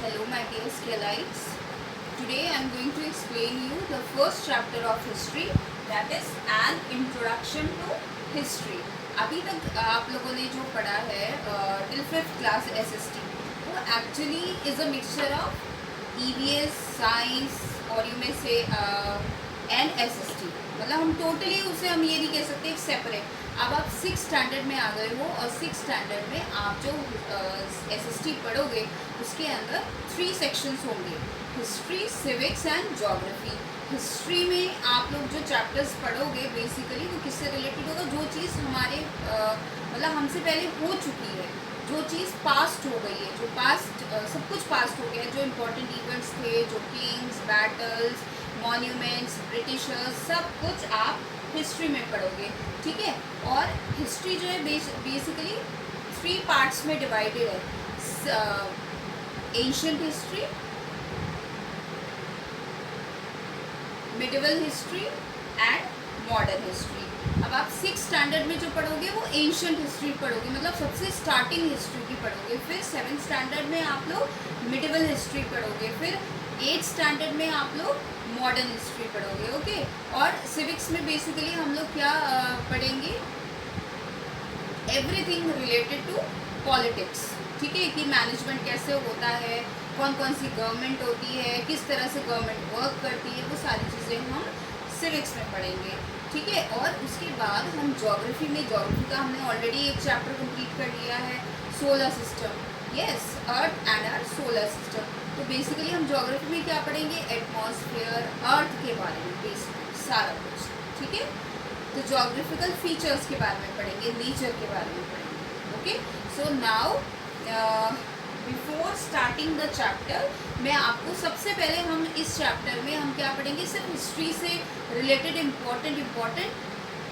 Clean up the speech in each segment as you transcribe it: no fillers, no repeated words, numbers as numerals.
Hello my dear Scalites. Today I am going to explain you the first chapter of history, that is an introduction to history. अभी तक आप लोगों ने जो पढ़ा है till 5th class SST वो actually is a mixture of EVS, science और you may say and SST. मतलब हम टोटली उसे हम ये नहीं कह सकते एक सेपरेट. अब आप 6th स्टैंडर्ड में आ गए हो और 6th स्टैंडर्ड में आप जो SST पढ़ोगे उसके अंदर 3 सेक्शंस होंगे, history, civics and geography. History में आप लोग जो चैप्टर्स पढ़ोगे बेसिकली वो किससे रिलेटेड होगा, जो चीज़ हमारे मतलब हमसे पहले हो चुकी है, जो चीज़ पास्ट हो गई है, जो पास्ट सब कुछ पास्ट हो गया है, जो इम्पोर्टेंट इवेंट्स थे, जो किंग्स, बैटल्स, मॉन्यूमेंट्स, ब्रिटिशर्स, सब कुछ आप हिस्ट्री में पढ़ोगे. ठीक है. और हिस्ट्री जो है बेसिकली 3 पार्ट्स में डिवाइडेड है. Ancient history, medieval history and modern history. अब आप 6th स्टैंडर्ड में जो पढ़ोगे वो एंशिएंट हिस्ट्री पढ़ोगे, मतलब सबसे स्टार्टिंग हिस्ट्री की पढ़ोगे. फिर 7th स्टैंडर्ड में आप लोग मिडिवल हिस्ट्री पढ़ोगे. फिर 8th स्टैंडर्ड में आप लोग मॉडर्न हिस्ट्री पढ़ोगे. ओके. और सिविक्स में बेसिकली हम लोग क्या पढ़ेंगे, एवरीथिंग रिलेटेड टू पॉलिटिक्स. ठीक है, कि मैनेजमेंट कैसे होता है, कौन कौन सी गवर्नमेंट होती है, किस तरह से गवर्नमेंट वर्क करती है, वो सारी चीज़ें हम सिविक्स में पढ़ेंगे. ठीक है. और उसके बाद हम ज्योग्राफी में, ज्योग्राफी का हमने ऑलरेडी एक चैप्टर कंप्लीट कर लिया है, solar system. Yes, earth and our solar system. तो बेसिकली हम ज्योग्राफी में क्या पढ़ेंगे, एटमॉस्फेयर, अर्थ के बारे में बेसिकली सारा कुछ. ठीक है. तो ज्योग्राफिकल फीचर्स के बारे में पढ़ेंगे, नेचर के बारे में पढ़ेंगे. Okay. So now before starting the chapter मैं आपको सबसे पहले हम इस चैप्टर में हम क्या पढ़ेंगे, सिर्फ हिस्ट्री से रिलेटेड इम्पॉर्टेंट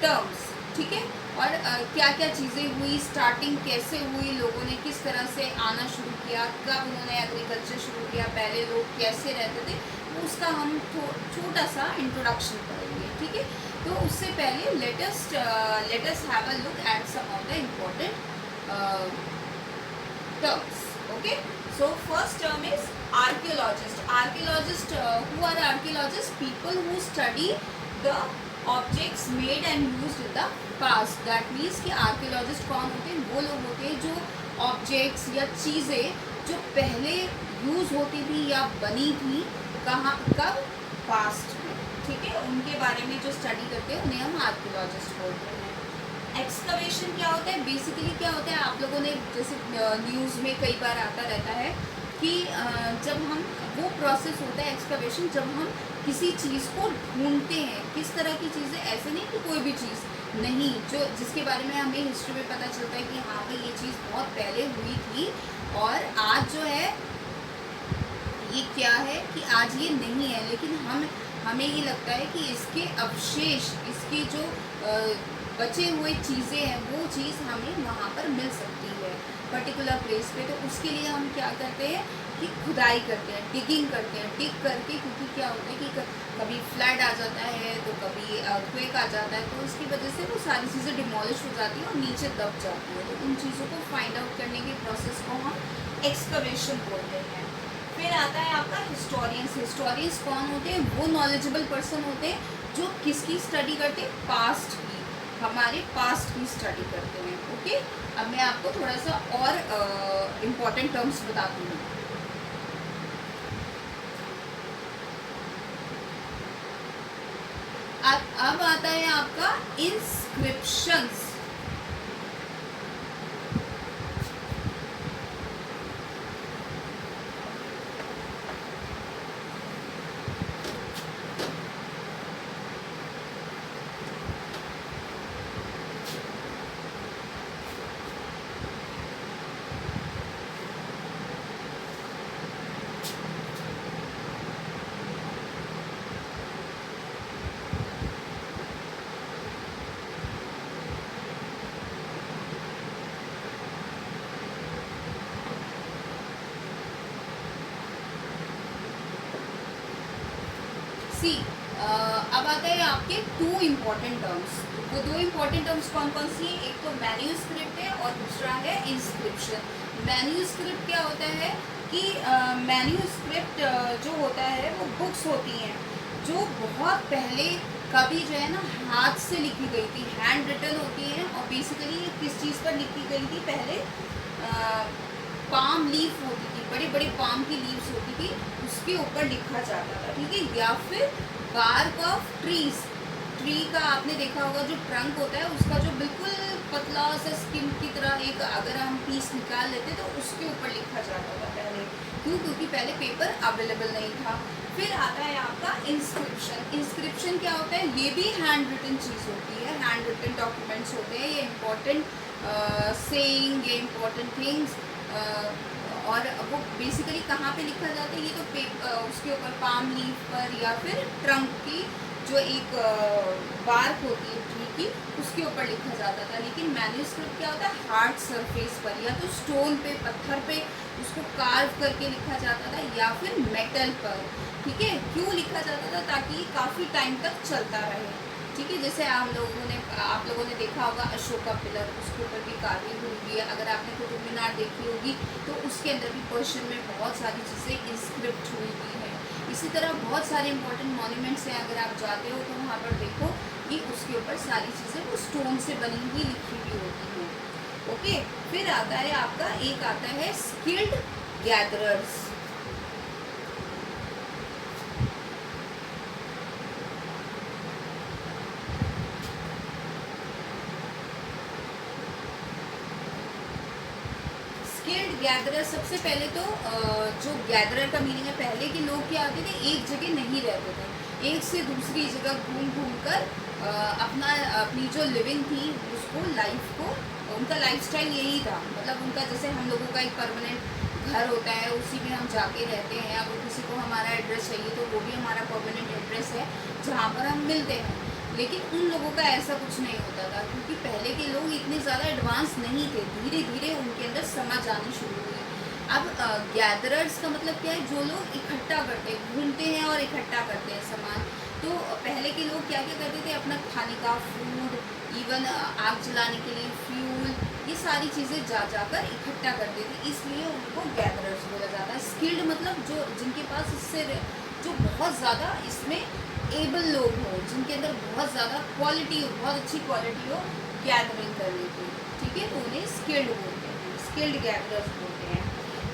टर्म्स. ठीक है. और क्या क्या चीज़ें हुई, स्टार्टिंग कैसे हुई, लोगों ने किस तरह से आना शुरू किया, कब उन्होंने एग्रीकल्चर शुरू किया, पहले लोग कैसे रहते थे, उसका हम छोटा सा इंट्रोडक्शन करेंगे. ठीक है. तो उससे पहले let us have a look at some of the important terms. Okay. So first term is archaeologist. Archaeologist, who are archaeologists? People who study the objects made and used in the past. That means कि archaeologist कौन होते हैं, वो लोग होते हैं जो objects या चीज़ें जो पहले यूज़ होती थी या बनी थी, कहाँ, कब, पास्ट में. ठीक है. उनके बारे में जो स्टडी करते हैं उन्हें हम आर्कियोलॉजिस्ट बोलते हैं. एक्सकवेशन क्या होता है, बेसिकली क्या होता है, आप लोगों ने जैसे न्यूज़ में कई बार आता रहता है कि जब हम, वो प्रोसेस होता है एक्सकवेशन, जब हम किसी चीज़ को ढूंढते हैं. किस तरह की चीज़ें, ऐसे नहीं कि कोई भी चीज़ नहीं, जो जिसके बारे में हमें हिस्ट्री में पता चलता है कि हाँ भाई ये चीज़ बहुत पहले हुई थी और आज जो है ये क्या है कि आज ये नहीं है, लेकिन हमें ये लगता है कि इसके अवशेष, इसके जो बचे हुए चीज़ें हैं, वो चीज़ हमें वहाँ पर मिल सकती है पर्टिकुलर प्लेस पे. तो उसके लिए हम क्या करते हैं कि खुदाई करते हैं, डिगिंग करते हैं, डिग करके, क्योंकि क्या होता है कि कभी फ्लड आ जाता है तो कभी अर्थक्वेक आ जाता है, तो उसकी वजह से वो सारी चीज़ें डिमोलिश हो जाती हैं और नीचे दब जाती है. तो उन चीज़ों को फाइंड आउट करने के प्रोसेस को हम एक्सकवेशन बोलते हैं. फिर आता है आपका हिस्टोरियंस. हिस्टोरियंस कौन होते हैं, वो नॉलेजेबल पर्सन होते हैं जो किसकी स्टडी करते हैं, पास्ट की, हमारे पास्ट की स्टडी करते हैं. ओके. अब मैं आपको थोड़ा सा और इम्पोर्टेंट टर्म्स बताती हूँ. अब आता है आपका इंस्क्रिप्शंस. सी अब आता है आपके 2 इम्पॉर्टेंट टर्म्स. वो 2 इम्पॉर्टेंट टर्म्स कौन कौन सी है, एक तो मैन्यूस्क्रिप्ट है और दूसरा है इंस्क्रिप्शन. मैन्यूस्क्रिप्ट क्या होता है, कि मैन्यूस्क्रिप्ट जो होता है वो बुक्स होती हैं जो बहुत पहले कभी जो है ना हाथ से लिखी गई थी, हैंड रिटन होती है। और बेसिकली ये किस चीज़ पर लिखी गई थी? पहले पाम लीफ होती थी, बड़े बड़े पाम की लीव्स होती थी, उसके ऊपर लिखा जाता था, ठीक है। या फिर बार्क ऑफ ट्रीज, ट्री का आपने देखा होगा जो ट्रंक होता है उसका जो बिल्कुल पतला सा स्किन की तरह एक अगर हम पीस निकाल लेते तो उसके ऊपर लिखा जाता था पहले। क्यों? क्योंकि पहले पेपर अवेलेबल नहीं था। फिर आता है आपका इंस्क्रिप्शन। इंस्क्रिप्शन क्या होता है? ये भी हैंड रिटन चीज़ होती है, हैंड रिटन डॉक्यूमेंट्स होते हैं। ये इम्पोर्टेंट सेइंग, ये इम्पोर्टेंट थिंग्स, और वो बेसिकली कहाँ पे लिखा जाता है? ये तो उसके ऊपर पाम लीफ पर या फिर ट्रंक की जो एक बार्क होती है ट्री की, उसके ऊपर लिखा जाता था। लेकिन मैन्यूस्क्रिप्ट क्या होता है? हार्ड सरफेस पर या तो स्टोन पे, पत्थर पे उसको कार्व करके लिखा जाता था या फिर मेटल पर, ठीक है। क्यों लिखा जाता था? ताकि काफ़ी टाइम तक चलता रहे, ठीक है। जैसे आप लोगों ने देखा होगा अशोका पिलर, उसके ऊपर भी कार्विंग हुई है। अगर आपने कुतुब मीनार देखी होगी तो उसके अंदर भी पर्शियन में बहुत सारी चीज़ें इंस्क्रिप्ट हुई है। इसी तरह बहुत सारे इंपॉर्टेंट मॉन्यूमेंट्स हैं, अगर आप जाते हो तो वहाँ पर देखो कि उसके ऊपर सारी चीज़ें वो स्टोन से बनी हुई लिखी हुई होती हैं, ओके। फिर आता है आपका एक आता है स्किल्ड गैदरर्स। स्किल्ड गैदरर, सबसे पहले तो जो गैदरर का मीनिंग है, पहले के लोग क्या होते थे? एक जगह नहीं रहते थे, एक से दूसरी जगह घूम घूम कर अपनी जो लिविंग थी उसको, लाइफ को, उनका लाइफस्टाइल यही था। मतलब उनका जैसे हम लोगों का एक परमानेंट घर होता है, उसी में हम जाके रहते हैं। अगर किसी को हमारा एड्रेस चाहिए तो वो भी हमारा परमानेंट एड्रेस है जहाँ पर हम मिलते हैं। लेकिन उन लोगों का ऐसा कुछ नहीं होता था, क्योंकि पहले के लोग इतने ज़्यादा एडवांस नहीं थे। धीरे धीरे उनके अंदर समझ आनी शुरू हुई। अब गैदरर्स का मतलब क्या है? जो लोग इकट्ठा करते हैं, घूमते हैं और इकट्ठा करते हैं सामान। तो पहले के लोग क्या क्या करते थे? अपना खाने का फूड, इवन आग जलाने के लिए फ्यूल, ये सारी चीज़ें जाकर इकट्ठा करते थे, इसलिए उनको गैदरर्स बोला जाता है। स्किल्ड मतलब जो जिनके पास इससे जो बहुत ज़्यादा इसमें एबल लोग हो, जिनके अंदर बहुत ज़्यादा क्वालिटी हो, बहुत अच्छी क्वालिटी हो गैदरिंग करने की, ठीक है, तो उन्हें स्किल्ड बोलते हैं, स्किल्ड गैदरर्स बोलते हैं।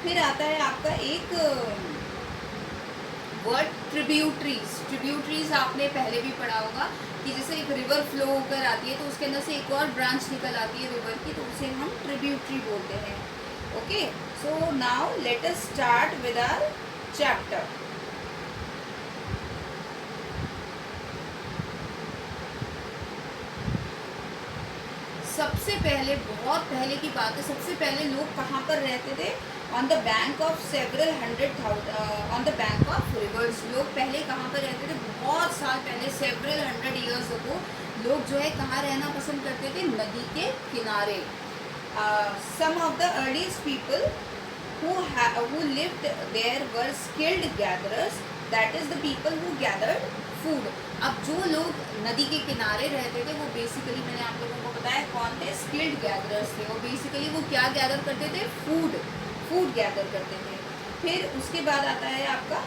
फिर आता है आपका एक वर्ड ट्रिब्यूटरीज। ट्रिब्यूटरीज आपने पहले भी पढ़ा होगा कि जैसे एक रिवर फ्लो होकर आती है तो उसके अंदर से एक और ब्रांच निकल आती है रिवर की, तो उसे हम ट्रिब्यूटरी बोलते हैं, okay. So now let us start with our chapter. सबसे पहले, बहुत पहले की बात है, सबसे पहले लोग कहाँ पर रहते थे? On the bank of several on the bank of reverse. लोग पहले कहाँ पर रहते थे? बहुत साल पहले, सेवरल 100 ईयर्स अगो, लोग जो है कहाँ रहना पसंद करते थे? नदी के किनारे। Some of the earliest people who lived there were skilled gatherers, that is the people who gathered food. अब जो लोग नदी के किनारे रहते थे वो बेसिकली, मैंने आप लोगों को बताया कौन थे? स्किल्ड गैदरर्स थे। और बेसिकली वो क्या गैदर करते थे? फूड गैदर करते थे। फिर उसके बाद आता है आपका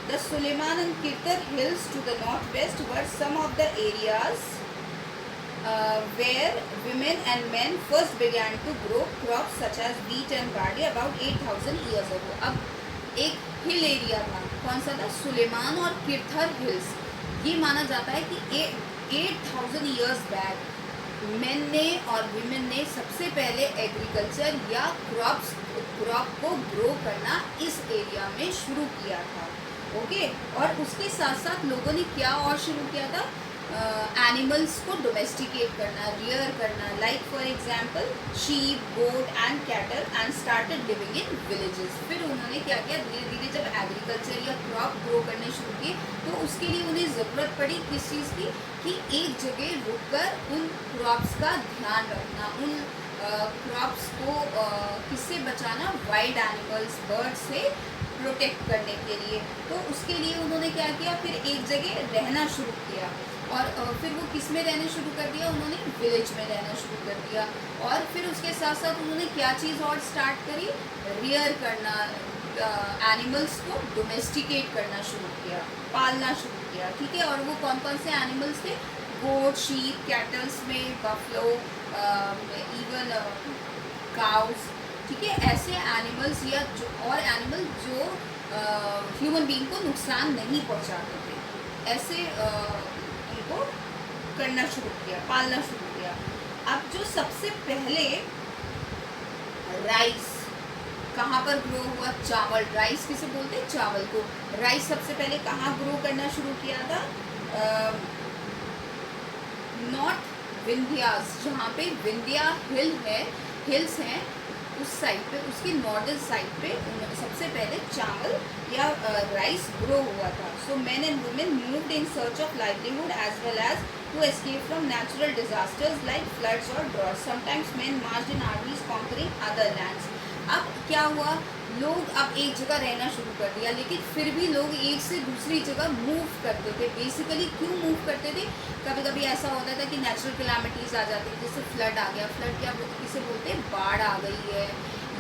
the Sulaiman and Kirthar hills to the north west were some of the areas where women and men first began to grow crops such as wheat and barley about 8,000 years ago. अब एक हिल एरिया था, कौन सा था? सुलेमान और Kirthar hills. ये माना जाता है कि 8,000 ईयर्स बैक मेन ने और वीमेन ने सबसे पहले एग्रीकल्चर या क्रॉप को ग्रो करना इस एरिया में शुरू किया था, ओके। और उसके साथ साथ लोगों ने क्या और शुरू किया था? एनिमल्स को डोमेस्टिकेट करना, रियर करना, like for example sheep, goat and cattle, and started living in villages. फिर उन्होंने क्या किया? धीरे धीरे जब एग्रीकल्चर या क्रॉप ग्रो करने शुरू किए तो उसके लिए उन्हें ज़रूरत पड़ी किस चीज़ की? कि एक जगह रुककर उन क्रॉप्स का ध्यान रखना, उन क्रॉप्स को किससे बचाना? वाइल्ड एनिमल्स, बर्ड से प्रोटेक्ट करने के लिए। तो उसके लिए उन्होंने क्या किया? फिर एक जगह रहना शुरू किया। और फिर वो किस में रहना शुरू कर दिया? उन्होंने विलेज में रहना शुरू कर दिया। और फिर उसके साथ साथ उन्होंने क्या चीज़ और स्टार्ट करी? रियर करना, एनिमल्स को डोमेस्टिकेट करना शुरू किया, पालना शुरू किया, ठीक है। और वो कौन कौन से एनिमल्स थे? गोट, शीप, कैटल्स में बफलो, इवन काउस, ठीक है। ऐसे एनिमल्स या जो और एनिमल जो ह्यूमन बीइंग को नुकसान नहीं पहुंचाते थे, ऐसे उनको करना शुरू किया, पालना शुरू किया। अब जो सबसे पहले राइस कहाँ पर ग्रो हुआ? चावल। राइस किसे बोलते हैं? चावल को। राइस सबसे पहले कहाँ ग्रो करना शुरू किया था? नॉर्थ विंध्यास, जहाँ पे विंध्या हिल्स हैं, उस साइड पे, उसकी नॉर्दर्न साइड पे सबसे पहले चावल या राइस ग्रो हुआ था। So men and women moved in search of livelihood as well as to escape from natural disasters like floods और droughts. Sometimes men marched in armies conquering other lands. अब क्या हुआ? लोग अब एक जगह रहना शुरू कर दिया, लेकिन फिर भी लोग एक से दूसरी जगह मूव करते थे। बेसिकली क्यों मूव करते थे? कभी कभी ऐसा होता था कि नेचुरल कैलामिटीज़ आ जाती थी, जैसे फ्लड आ गया। फ्लड क्या किसे बोलते हैं? बाढ़ आ गई है,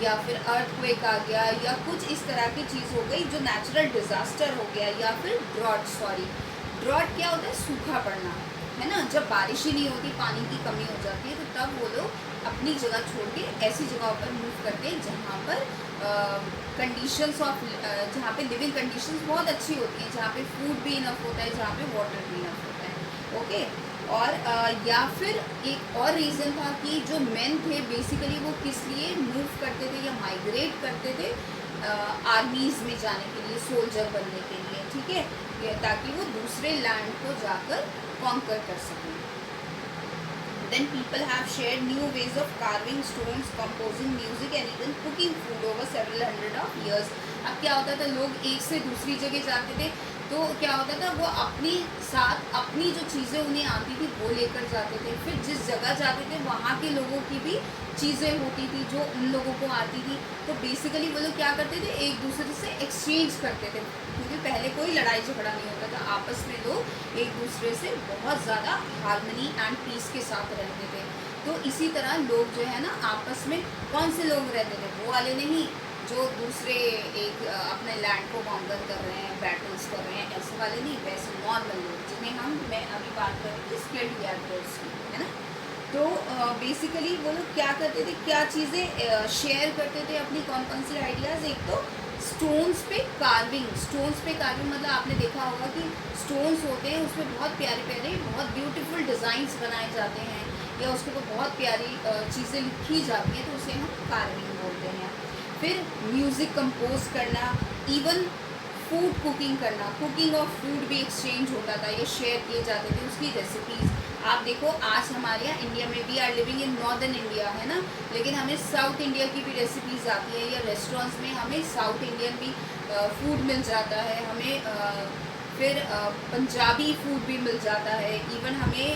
या फिर अर्थक्वेक आ गया, या कुछ इस तरह की चीज़ हो गई जो नेचुरल डिज़ास्टर हो गया। या फिर ड्रॉट क्या होता है? सूखा पड़ना, है ना। जब बारिश ही नहीं होती, पानी की कमी हो जाती है, तो तब वो लोग अपनी जगह छोड़ के ऐसी जगहों पर मूव करते हैं जहाँ पर कंडीशंस ऑफ जहाँ पे लिविंग कंडीशंस बहुत अच्छी होती हैं, जहाँ पे फूड भी इनफ होता है, जहाँ पे वाटर भी इनफ होता है, ओके। और या फिर एक और रीज़न था कि जो मेन थे बेसिकली वो किस लिए मूव करते थे या माइग्रेट करते थे? आर्मीज़ में जाने के लिए, सोल्जर बनने के लिए, ठीक है, ताकि वो दूसरे लैंड को जाकर कॉन्कर कर सकें। Then people have shared new ways of carving stones, composing music and even cooking food over several hundred of years. अब क्या होता था? लोग एक से दूसरी जगह जाते थे, तो क्या होता था? वो अपनी साथ अपनी जो चीज़ें उन्हें आती थी वो लेकर जाते थे। फिर जिस जगह जाते थे वहाँ के लोगों की भी चीज़ें होती थी जो उन लोगों को आती थी। तो बेसिकली वो लोग क्या करते थे? एक दूसरे से एक्सचेंज करते थे, क्योंकि पहले कोई लड़ाई झगड़ा नहीं होता था। आपस में लोग एक दूसरे से बहुत ज़्यादा हार्मनी एंड पीस के साथ रहते थे। तो इसी तरह लोग जो है ना आपस में, कौन से लोग रहते थे? वो वाले नहीं जो दूसरे एक अपने लैंड को कॉन्कर कर रहे हैं, बैटल्स कर रहे हैं, ऐसे वाले नहीं, वैसे नॉर्मल लोग जिन्हें मैं अभी बात कर रही थी स्किल्ड गैदरर्स की, है ना। तो बेसिकली वो लोग क्या करते थे? क्या चीज़ें शेयर करते थे अपनी? कौन कौन सी आइडियाज़? एक तो स्टोन्स पे कार्विंग मतलब आपने देखा होगा कि स्टोन्स होते हैं, उसमें बहुत प्यारे प्यारे, बहुत ब्यूटीफुल डिज़ाइंस बनाए जाते हैं, या उसके ऊपर बहुत प्यारी चीज़ें लिखी जाती हैं, तो उसे हम कार्विंग बोलते हैं। फिर म्यूज़िक कंपोज करना, इवन फूड कुकिंग करना, कुकिंग ऑफ फूड भी एक्सचेंज होता था, ये शेयर किए जाते थे उसकी रेसिपीज़। आप देखो आज हमारे यहाँ इंडिया में भी are living in northern India, है ना, लेकिन हमें साउथ इंडिया की भी रेसिपीज़ आती है, या रेस्टोरेंट्स में हमें साउथ इंडियन भी फूड मिल जाता है, हमें फिर पंजाबी फूड भी मिल जाता है, इवन हमें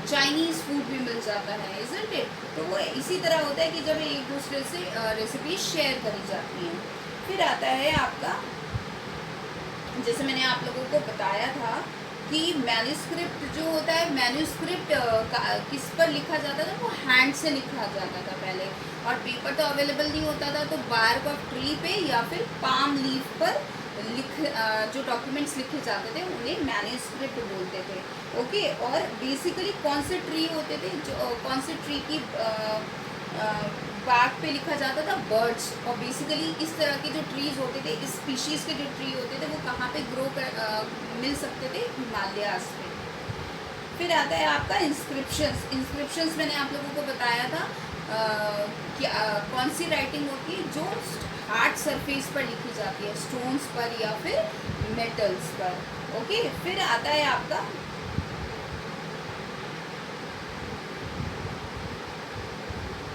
चाइनीज़ फूड भी मिल जाता है, इज़न्ट इट। तो वो इसी तरह होता है कि जब एक दूसरे से रेसिपी शेयर करी जाती हैं। फिर आता है आपका, जैसे मैंने आप लोगों को बताया था कि मैन्यूस्क्रिप्ट जो होता है, मैन्यूस्क्रिप्ट किस पर लिखा जाता था? वो हैंड से लिखा जाता था पहले, और पेपर तो अवेलेबल नहीं होता था, तो बार्क ऑफ ट्री पे या फिर पाम लीफ पर जो डॉक्यूमेंट्स लिखे जाते थे उन्हें मैन्यूस्क्रिप्ट बोलते थे, ओके। और बेसिकली कौन से ट्री होते थे? जो कौन से ट्री की बार्क पे लिखा जाता था? बर्ड्स। और बेसिकली इस तरह के जो ट्रीज़ होते थे, इस स्पीशीज़ के जो ट्री होते थे, वो कहाँ पे मिल सकते थे? हिमालयाज़ पे। फिर आता है आपका इंस्क्रिप्शंस मैंने आप लोगों को बताया था कि कौन सी राइटिंग होती है? जो हार्ड सरफेस पर लिखी जाती है, स्टोन्स पर या फिर मेटल्स पर, ओके। फिर आता है आपका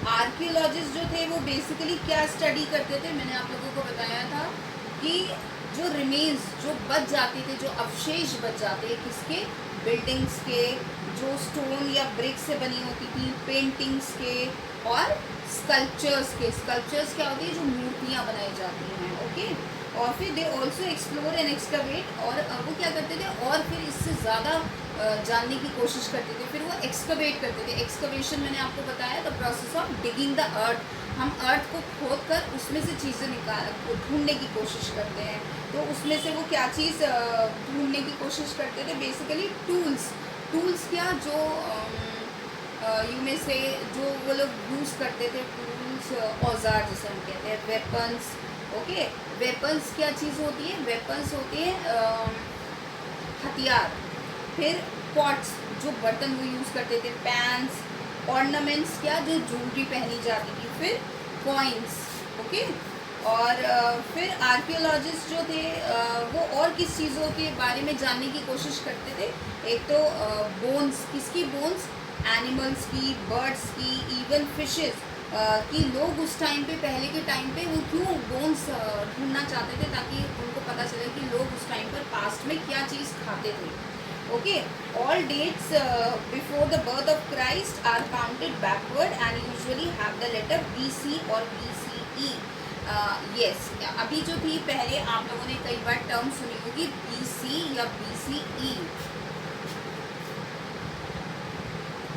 आर्कियोलॉजिस्ट जो थे, वो बेसिकली क्या स्टडी करते थे? मैंने आप लोगों को बताया था कि जो रिमेन्स, जो बच जाते थे, जो अवशेष बच जाते हैं किसके? बिल्डिंग्स के, जो स्टोन या ब्रिक से बनी होती थी, पेंटिंग्स के और स्कल्पचर्स के। स्कल्पचर्स क्या होती है? जो मूर्तियाँ बनाई जाती हैं, ओके। और फिर they also explore and excavate, और वो क्या करते थे? और फिर इससे ज़्यादा जानने की कोशिश करते थे। फिर वो एक्सकवेट करते थे। एक्सकवेशन मैंने आपको बताया, the process of digging the earth. हम अर्थ को खोद कर उसमें से चीज़ें ढूंढने की कोशिश करते हैं। तो उसमें से वो क्या चीज़ ढूंढने की कोशिश करते थे, बेसिकली टूल्स। टूल्स क्या, जो यू में से जो वो लोग यूज़ करते थे, टूल्स, औजार जिसे हम कहते हैं, वेपन्स। ओके, वेपन्स क्या चीज़ होती है? वेपन्स होती है हथियार। फिर पॉट्स, जो बर्तन वो यूज़ करते थे, पैन्स। ऑर्नामेंट्स क्या, जो ज्वेलरी पहनी जाती थी। फिर कॉइन्स। ओके, और फिर आर्कियोलॉजिस्ट जो थे वो और किस चीज़ों के बारे में जानने की कोशिश करते थे? एक तो बोन्स, किसकी बोन्स? एनिमल्स की, बर्ड्स की, इवन फिशेस कि लोग उस टाइम पे, पहले के टाइम पे वो क्यों बोन्स ढूंढना चाहते थे, ताकि उनको पता चले कि लोग उस टाइम पर पास्ट में क्या चीज़ खाते थे। Okay, all dates before the birth of Christ are counted backward and usually have the letter BC और BCE। यस, अभी जो थी, पहले आप लोगों ने कई बार टर्म सुनी होगी, BC या BCE।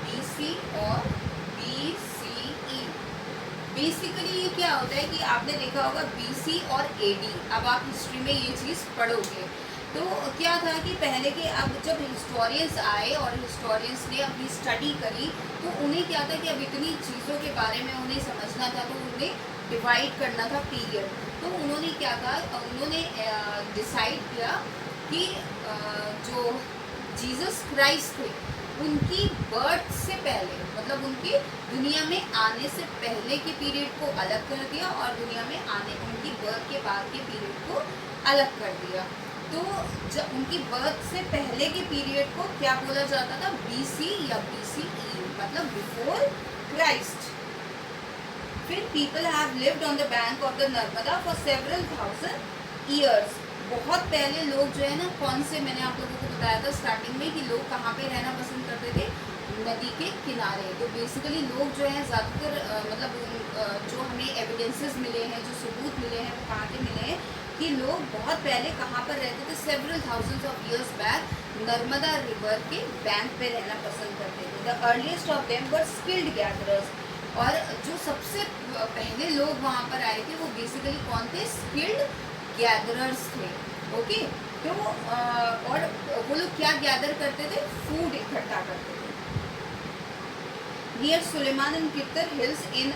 BC और BCE। बेसिकली ये क्या होता है कि आपने देखा होगा BC और AD। अब आप हिस्ट्री में ये चीज़ पढ़ोगे तो क्या था कि पहले के, अब जब हिस्टोरियंस आए और हिस्टोरियंस ने अपनी स्टडी करी, तो उन्हें क्या था कि अब इतनी चीज़ों के बारे में उन्हें समझना था, तो उन्हें डिवाइड करना था पीरियड। तो उन्होंने क्या था, उन्होंने डिसाइड किया कि जो जीसस क्राइस्ट थे, उनकी बर्थ से पहले, मतलब उनकी दुनिया में आने से पहले के पीरियड को अलग कर दिया, और दुनिया में आने, उनकी बर्थ के बाद के पीरियड को अलग कर दिया। तो जब उनकी बर्थ से पहले के पीरियड को क्या बोला जाता था? BC या BCE, मतलब बिफोर क्राइस्ट। फिर people have lived on the bank of the Narmada for several thousand years. बहुत पहले लोग जो है ना, कौन से, मैंने आप लोगों को बताया था स्टार्टिंग में कि लोग कहाँ पे रहना पसंद करते थे? नदी के किनारे। तो बेसिकली लोग जो है ज़्यादातर मतलब जो हमें एविडेंसेस मिले हैं, जो सबूत मिले हैं, वो कहाँ के मिले हैं कि लोग बहुत पहले कहाँ पर रहते थे? Several thousands of years back Narmada river के बैंक पे रहना पसंद करते थे। The earliest of them were skilled gatherers. और जो सबसे पहले लोग वहाँ पर आए थे, वो बेसिकली कौन थे? स्किल्ड गैदरर्स थे। ओके, तो और वो लोग क्या गैदर करते थे? फूड इकट्ठा करते थे। Near Suleiman and Kirtar hills in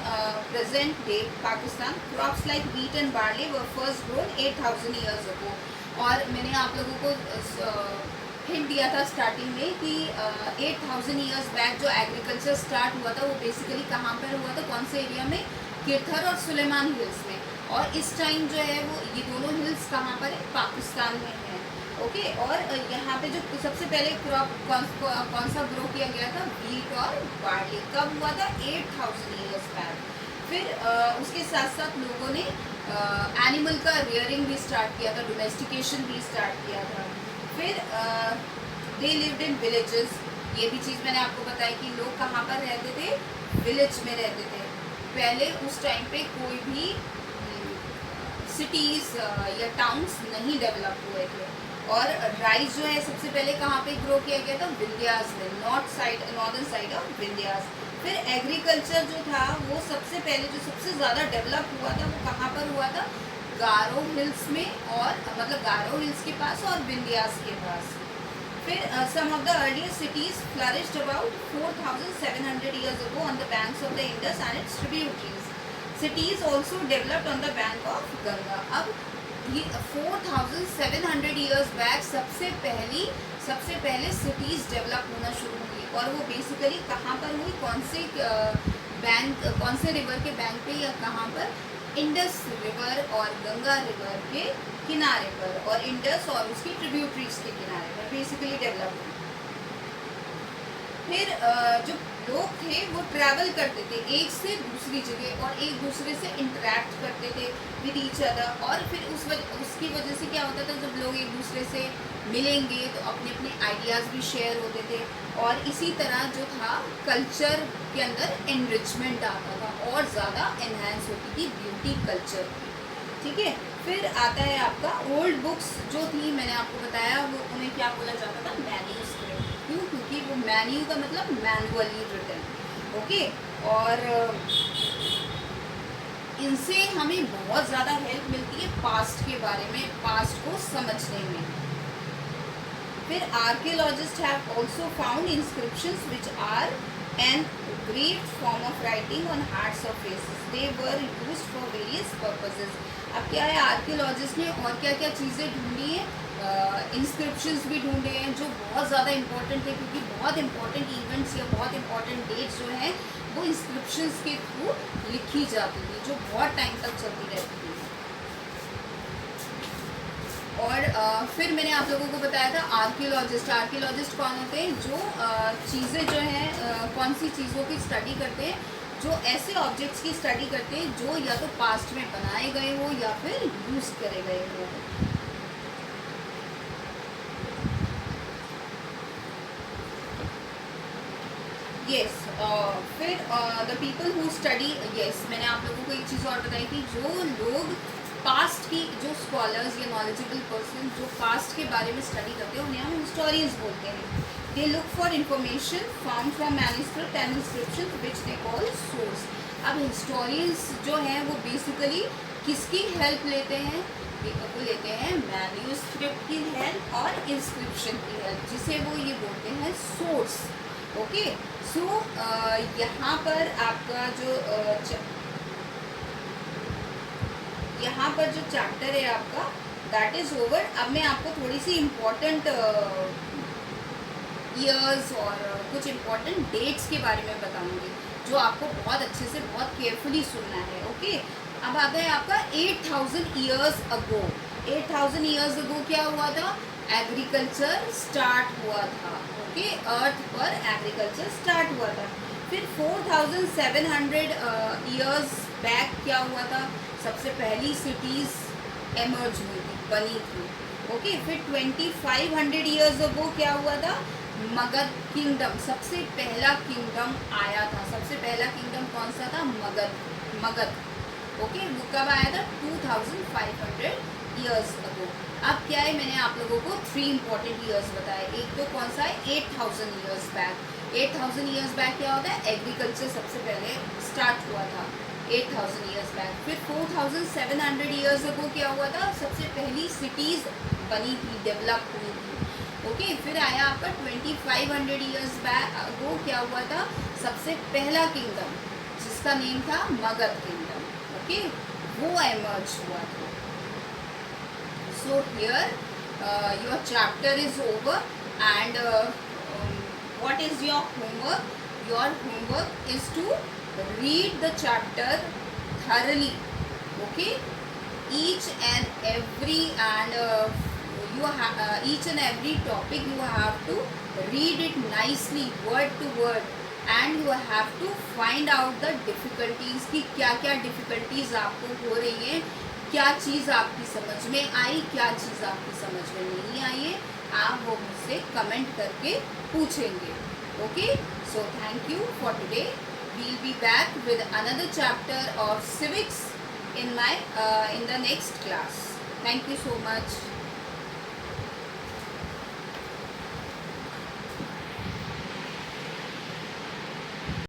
present day Pakistan, crops like wheat and barley were first grown 8,000 years ago। और मैंने आप लोगों को हिंट दिया था स्टार्टिंग में कि 8,000 ईयर्स बैक जो एग्रीकल्चर स्टार्ट हुआ था, वो बेसिकली कहाँ पर हुआ था? कौन से एरिया में? किरथर और सुलेमान हिल्स में। और इस टाइम जो है वो, ये दोनों हिल्स कहाँ पर है? पाकिस्तान में है। ओके, और यहाँ पे जो सबसे पहले क्रॉप कौन सा ग्रो किया गया था? व्हीट और बार्ली। कब हुआ था? 8,000 ईयर्स बैक। फिर उसके साथ साथ लोगों ने एनिमल का रियरिंग भी स्टार्ट किया था, डोमेस्टिकेशन भी स्टार्ट किया था। फिर दे लिव्ड इन विलेजेस। ये भी चीज़ मैंने आपको बताई कि लोग कहाँ पर रहते थे? विलेज में रहते थे। पहले उस टाइम पे कोई भी सिटीज़ या टाउन्स नहीं डेवलप हुए थे। और राइस जो है सबसे पहले कहाँ पे ग्रो किया गया था? विंध्यास में, नॉर्दर्न साइड ऑफ विंध्यास। फिर एग्रीकल्चर जो था वो सबसे पहले, जो सबसे ज़्यादा डेवलप हुआ था, वो कहाँ पर हुआ था? गारो हिल्स में, और मतलब गारो हिल्स के पास और विंध्यास के पास। फिर some of the earliest cities flourished about 4,700 years ago on the banks of the Indus and its tributaries. Cities also developed on the bank of Ganga. अब ये 4,700 years बैक सबसे पहले सिटीज़ डेवलप होना शुरू हुई। और वो बेसिकली कहाँ पर हुई? कौन से रिवर के बैंक पे, या कहाँ पर? इंडस रिवर और गंगा रिवर के किनारे पर, और इंडस और उसकी ट्रिब्यूटरीज के किनारे पर बेसिकली डेवलप हुई। फिर जो लोग थे वो ट्रैवल करते थे एक से दूसरी जगह, और एक दूसरे से इंटरेक्ट करते थे विद ईच अदर। और फिर उसकी वजह से क्या होता था? जब लोग एक दूसरे से मिलेंगे तो अपने अपने आइडियाज़ भी शेयर होते थे, और इसी तरह जो था कल्चर के अंदर एनरिचमेंट आता था, और ज़्यादा एनहांस होती थी ब्यूटी कल्चर की। ठीक है। फिर आता है आपका ओल्ड बुक्स जो थी, मैंने आपको बताया वो उन्हें क्या बोला जाता था, मैन्यूस्क्रिप्ट। क्यों? क्योंकि वो मैन्यू का मतलब मैनुअली रिटन, ओके। और इनसे हमें बहुत ज़्यादा हेल्प मिलती है पास्ट के बारे में, पास्ट को समझने में। फिर archaeologists have also found inscriptions which are an engraved form of writing on hard surfaces. They were used for various purposes. अब क्या है, आर्कियोलॉजिस्ट ने और क्या क्या चीज़ें ढूंढी हैं, इंस्क्रिप्शंस भी ढूंढे हैं जो बहुत ज़्यादा इंपॉर्टेंट है, क्योंकि बहुत इंपॉर्टेंट इवेंट्स या बहुत इंपॉर्टेंट डेट्स जो हैं वो इंस्क्रिप्शंस के थ्रू लिखी जाती थी, जो बहुत टाइम तक चलती रहती थी। और फिर मैंने आप लोगों को बताया था आर्कियोलॉजिस्ट। आर्कियोलॉजिस्ट कौन होते हैं, जो चीज़ें जो हैं, कौन सी चीज़ों की स्टडी करते हैं, जो ऐसे ऑब्जेक्ट्स की स्टडी करते हैं जो या तो पास्ट में बनाए गए हो या फिर यूज़ करे गए हो। यस, फिर the people who study, yes मैंने आप लोगों को एक चीज़ और बताई थी, जो लोग पास्ट की, जो स्कॉलर्स या नॉलेजेबल पर्सन जो पास्ट के बारे में स्टडी करते हैं उन्हें हम हिस्टोरियंस बोलते हैं। They look for information found from manuscript and inscription which they call source. अब हिस्टोरियंस जो हैं वो बेसिकली किसकी हेल्प लेते हैं, वो लेते हैं मैन्यूस्क्रिप्ट की हेल्प और इंस्क्रिप्शन की हेल्प, जिसे वो ये बोलते हैं सोर्स, ओके। सो यहाँ पर आपका जो यहाँ पर जो चैप्टर है आपका दैट इज़ ओवर। अब मैं आपको थोड़ी सी इम्पोर्टेंट ईयर्स और कुछ इम्पोर्टेंट डेट्स के बारे में बताऊंगी, जो आपको बहुत अच्छे से बहुत केयरफुली सुनना है, ओके। अब आता है आपका 8000 ईयर्स अगो। 8000 ईयर्स अगो क्या हुआ था, एग्रीकल्चर स्टार्ट हुआ था, ओके। अर्थ पर एग्रीकल्चर स्टार्ट हुआ था। फिर 4700 ईयर्स बैक क्या हुआ था, सबसे पहली सिटीज़ एमर्ज हुई थी, बनी थी, ओके। फिर 2500 ईयर्स अगो क्या हुआ था, मगध किंगडम, सबसे पहला किंगडम आया था। सबसे पहला किंगडम कौन सा था, मगध, ओके। वो कब आया था, 2500 ईयर्स अगो। अब क्या है, मैंने आप लोगों को 3 इंपॉर्टेंट ईयर्स बताए। एक तो कौन सा है, 8000 ईयर्स बैक। 8000 ईयर्स बैक क्या होता है, एग्रीकल्चर सबसे पहले स्टार्ट हुआ था 8000 ईयर्स बैक। फिर 4700 ईयर्स अगो क्या हुआ था, सबसे पहली सिटीज़ बनी थी, डेवलप हुई थी, ओके। फिर आया आपका 2500 ईयर्स बैक अगो क्या हुआ था, सबसे पहला किंगडम जिसका नेम था मगध किंगडम, ओके, वो एमर्ज हुआ था। So here your chapter is over and what is your homework? Your homework is to read the chapter thoroughly, okay. Each and every topic you have to read it nicely, word to word, and you have to find out the difficulties कि क्या क्या difficulties आपको हो रही हैं, क्या चीज़ आपकी समझ में आई, क्या चीज़ आपकी समझ में नहीं आई है, आप वो मुझसे कमेंट करके पूछेंगे, okay. So thank you for today. We'll be back with another chapter of civics in the next class. Thank you so much.